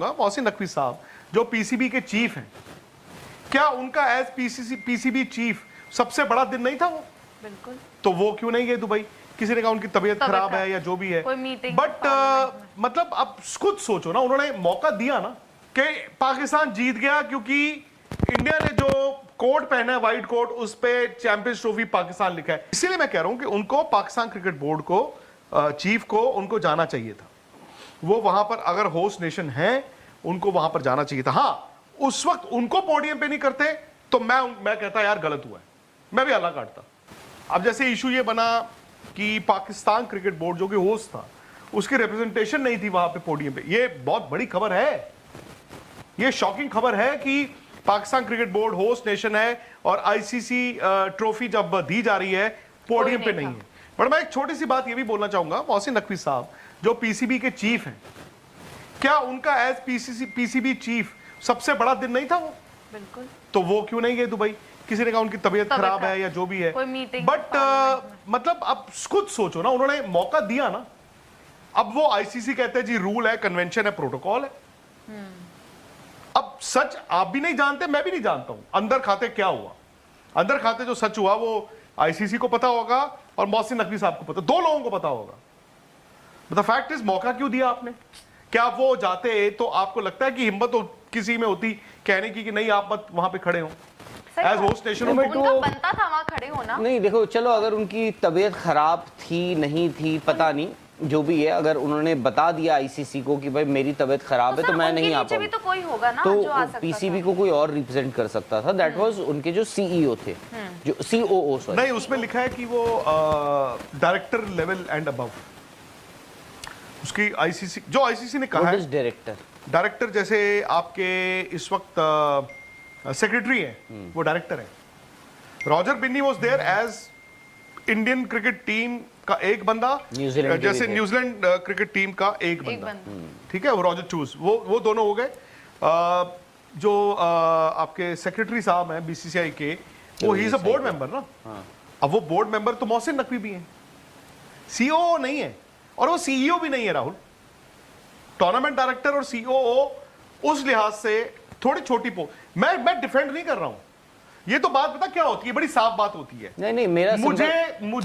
मोहसिन नकवी साहब जो पीसीबी के चीफ हैं, क्या उनका एज पीसीबी चीफ सबसे बड़ा दिन नहीं था वो? बिल्कुल। तो वो क्यों नहीं गए दुबई? किसी ने कहा उनकी तबीयत खराब है या जो भी है, बट मतलब आप खुद सोचो ना, उन्होंने मौका दिया ना कि पाकिस्तान जीत गया क्योंकि इंडिया ने जो कोट पहना है, व्हाइट कोट, उस पे चैंपियंस ट्रॉफी पाकिस्तान लिखा है। इसीलिए मैं कह रहा हूं कि उनको, पाकिस्तान क्रिकेट बोर्ड को, चीफ को, उनको जाना चाहिए था। वो वहां पर अगर होस्ट नेशन है, उनको वहां पर जाना चाहिए था। हाँ, उस वक्त उनको पोडियम पे नहीं करते तो मैं कहता यार गलत हुआ है, मैं भी हल्ला काटता। अब जैसे इशू ये बना कि पाकिस्तान क्रिकेट बोर्ड जो कि होस्ट था, उसकी रिप्रेजेंटेशन नहीं थी वहां पे पोडियम पे। ये बहुत बड़ी खबर है, ये शॉकिंग खबर है कि Pakistan cricket board host nation है और आईसीसी ट्रॉफी जब दी जा रही है पोडियम पे नहीं है। पर मैं एक छोटी सी बात ये भी बोलना चाहूंगा, मोहसिन नकवी साहब जो पीसीबी के चीफ हैं, क्या उनका एज पीसीबी चीफ सबसे बड़ा दिन नहीं था वो? बिल्कुल। तो वो क्यों नहीं गए दुबई? किसी ने कहा उनकी तबीयत खराब है या जो भी है, बट मतलब आप खुद सोचो ना, उन्होंने मौका दिया ना। अब वो आईसीसी कहते हैं जी रूल है, कन्वेंशन है, प्रोटोकॉल है। अब सच आप भी नहीं जानते, मैं भी नहीं जानता हूं अंदर खाते क्या हुआ। अंदर खाते जो सच हुआ वो आईसीसी को पता होगा और मोहसिन नकवी साहब को पता, दो लोगों को पता होगा। द फैक्ट इज, मौका क्यों दिया आपने? क्या वो जाते तो आपको लगता है कि हिम्मत तो किसी में होती कहने की कि नहीं आप मत वहां पे खड़े हो एज होस्ट नेशन? उनका बनता था वहां खड़े होना। नहीं देखो, चलो अगर उनकी तबीयत खराब थी, नहीं थी, पता नहीं, जो भी है, अगर उन्होंने बता दिया आईसीसी को कि भाई मेरी तबीयत खराब है तो मैं नहीं आ पाऊंगा, तो कोई होगा ना तो जो आ सकता पीसीबी को कोई और रिप्रेजेंट कर सकता था। दैट वाज उनके जो सीईओ थे, जो सीओओ, सॉरी। नहीं, उसमें लिखा है कि वो डायरेक्टर लेवल एंड अबव, उसकी आईसीसी, जो आईसीसी ने कहा है डायरेक्टर, जैसे आपके इस वक्त सेक्रेटरी हैं, वो डायरेक्टर हैं। Roger Binny was there as Indian cricket team का एक बंदा, जैसे न्यूजीलैंड क्रिकेट टीम का एक बंदा, ठीक है, वो रॉजर चूज, वो दोनों हो गए। जो आपके सेक्रेटरी साहब हैं बीसीसीआई के, वो he is a board member ना। अब वो बोर्ड मेंबर तो मोहसिन नकवी भी हैं, सीओओ नहीं है और वो सीईओ भी नहीं है राहुल। टूर्नामेंट डायरेक्टर और सीओओ उस लिहाज से थोड़ी छोटी मैं डिफेंड नहीं कर रहा हूं, ये तो बात पता क्या होती है, बड़ी साफ बात होती है। नहीं, मेरा मुझे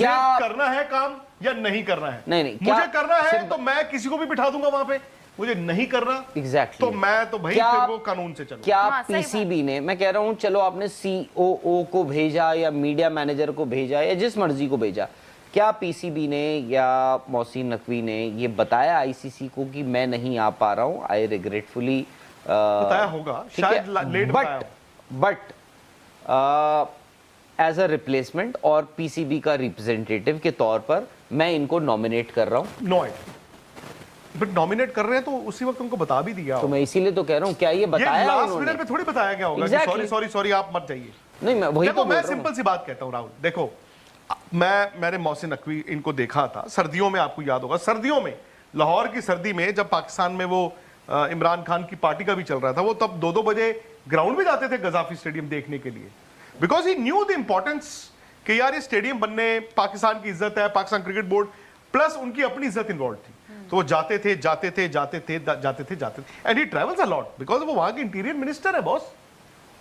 करना है काम या नहीं करना है। नहीं, मुझे करना है तो मैं किसी को भी बिठा दूंगा वहां पे, मुझे नहीं करना एग्जैक्टली तो मैं तो भाई फिर वो कानून से चलूंगा। क्या पीसीबी ने, मैं कह रहा हूं, चलो आपने सीओओ को भेजा या मीडिया मैनेजर को भेजा या जिस मर्जी को भेजा, क्या पीसीबी ने या मोहसिन नकवी ने ये बताया आईसीसी को कि मैं नहीं आ पा रहा हूं, आई रिग्रेटफुली? बताया होगा, शायद लेट बताया हो। बट एज अ रिप्लेसमेंट और पीसीबी का रिप्रेजेंटेटिव के तौर पर मैं इनको नॉमिनेट कर रहा हूं। नो बट नॉमिनेट कर रहे हैं तो उसी वक्त उनको बता भी दिया, तो मैं इसीलिए तो कह रहा हूं, क्या ये बताया लास्ट मिनट में थोड़ी बताया गया होगा कि सॉरी आप मत जाइए? नहीं, मैं वही देखो, मैं सिंपल सी बात कहता हूं राहुल, देखो मैंने मोहसिन नकवी इनको देखा था सर्दियों में, आपको याद होगा सर्दियों में, लाहौर की सर्दी में, जब पाकिस्तान में वो इमरान खान की पार्टी का भी चल रहा था, वो तब 2-2 बजे ग्राउंड में जाते थे गजाफी स्टेडियम देखने के लिए, because he new the importance कि यार ये स्टेडियम बनने, पाकिस्तान की इज्जत है, पाकिस्तान क्रिकेट बोर्ड प्लस उनकी अपनी इज्जत इन्वॉल्व थी। तो वो जाते थे and he travels a lot because वो वहां के इंटीरियर मिनिस्टर है बॉस,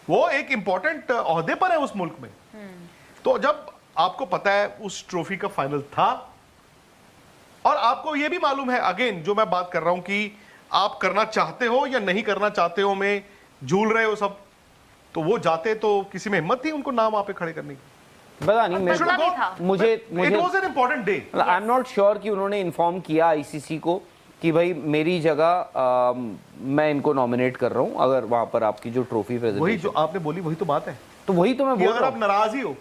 वो एक इंपॉर्टेंट ओहदे पर है उस मुल्क में। तो जब आपको पता है उस ट्रॉफी का फाइनल था और आपको यह भी मालूम है, अगेन जो मैं बात कर रहा हूं कि आप करना चाहते हो या नहीं करना चाहते हो में झूल रहे हो सब, तो वो जाते तो किसी में हिम्मत थी उनको नाम वहां पे खड़े करने की? पता नहीं, मुझे it was an important day. I am not sure कि उन्होंने इन्फॉर्म किया आईसीसी को कि भाई मेरी जगह मैं इनको नॉमिनेट कर रहा हूं, अगर वहां पर आपकी जो ट्रॉफी प्रेजेंटेशन, वही जो आपने बोली वही तो बात है। तो वही तो मैं बोल रहा हूं, अगर आप नाराज ही हो,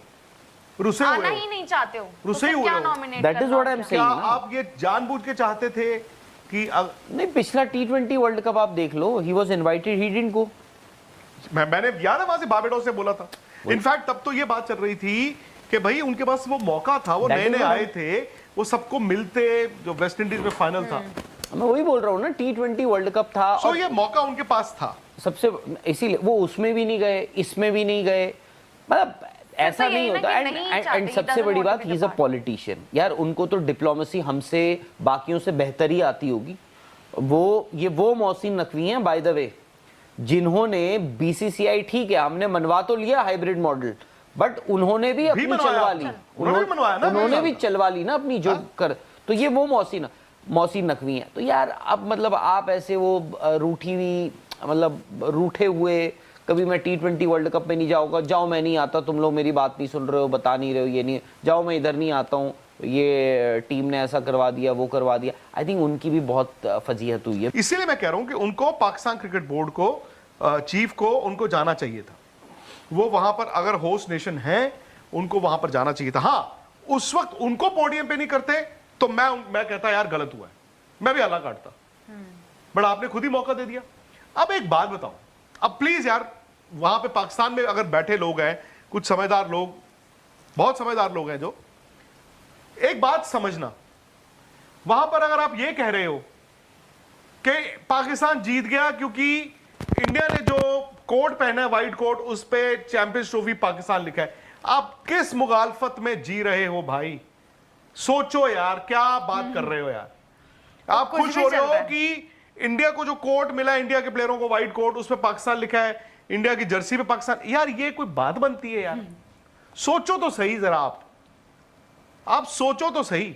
रुसे हुए, आना ही नहीं चाहते हो, रुसे हुए हो, that is what I am saying. आप ये जानबूझ के चाहते थे कि नहीं, पिछला T20 वर्ल्ड कप आप देख लो, he was invited, he didn't go. मैंने याद है वहां से बारबाडोस से बोला था, इनफैक्ट तब तो ये बात चल रही थी कि भाई उनके पास वो मौका था, वो नए नए आए थे, वो सबको मिलते, जो वेस्ट इंडीज में फाइनल था, मैं वही बोल रहा हूँ ना, T20 वर्ल्ड कप था, सो ये मौका उनके पास था सबसे, इसीलिए वो उसमें भी नहीं गए, इसमें भी नहीं गए, मतलब ऐसा नहीं होता। एंड सबसे बड़ी बात, ही इज अ पॉलिटिशियन यार, उनको तो डिप्लोमेसी हमसे बाकियों से बेहतर ही आती होगी, वो मोहसिन नकवी हैं बाय द वे, जिन्होंने बीसीसीआई, ठीक है हमने मनवा तो लिया हाइब्रिड मॉडल, बट उन्होंने भी अपनी चलवा ली, उन्होंने भी चलवा ली ना अपनी जो कर। तो ये वो मोहसिन नकवी हैं। तो यार अब मतलब आप ऐसे वो रूठी हुई, मतलब रूठे हुए, कभी मैं T20 वर्ल्ड कप में नहीं जाऊंगा, जाओ मैं नहीं आता, तुम लोग मेरी बात नहीं सुन रहे हो, बता नहीं रहे हो, ये नहीं, जाओ मैं इधर नहीं आता हूँ, ये टीम ने ऐसा करवा दिया, वो करवा दिया। आई थिंक उनकी भी बहुत फजीहत हुई है। इसीलिए मैं कह रहा हूं कि उनको पाकिस्तान क्रिकेट बोर्ड को, चीफ को, उनको जाना चाहिए था। वो वहां पर अगर होस्ट नेशन है, उनको वहां पर जाना चाहिए था। हाँ, उस वक्त उनको पोडियम पे नहीं करते तो मैं कहता यार गलत हुआ है, मैं भी अलग काटता, बट आपने खुद ही मौका दे दिया। अब एक बात बताओ, अब प्लीज यार, वहां पे पाकिस्तान में अगर बैठे लोग हैं, कुछ समझदार लोग, बहुत समझदार लोग हैं, जो एक बात समझना, वहां पर अगर आप ये कह रहे हो कि पाकिस्तान जीत गया क्योंकि इंडिया ने जो कोट पहना है, व्हाइट कोट, उस पे चैंपियंस ट्रॉफी पाकिस्तान लिखा है, आप किस मुगालफत में जी रहे हो भाई? सोचो यार, क्या बात कर रहे हो यार? आप खुश हो रहे हो कि इंडिया को जो कोट मिला है, इंडिया के प्लेयरों को व्हाइट कोट, उस पे पाकिस्तान लिखा है, इंडिया की जर्सी पे पाकिस्तान। यार ये कोई बात बनती है यार? सोचो तो सही जरा, आप सोचो तो सही।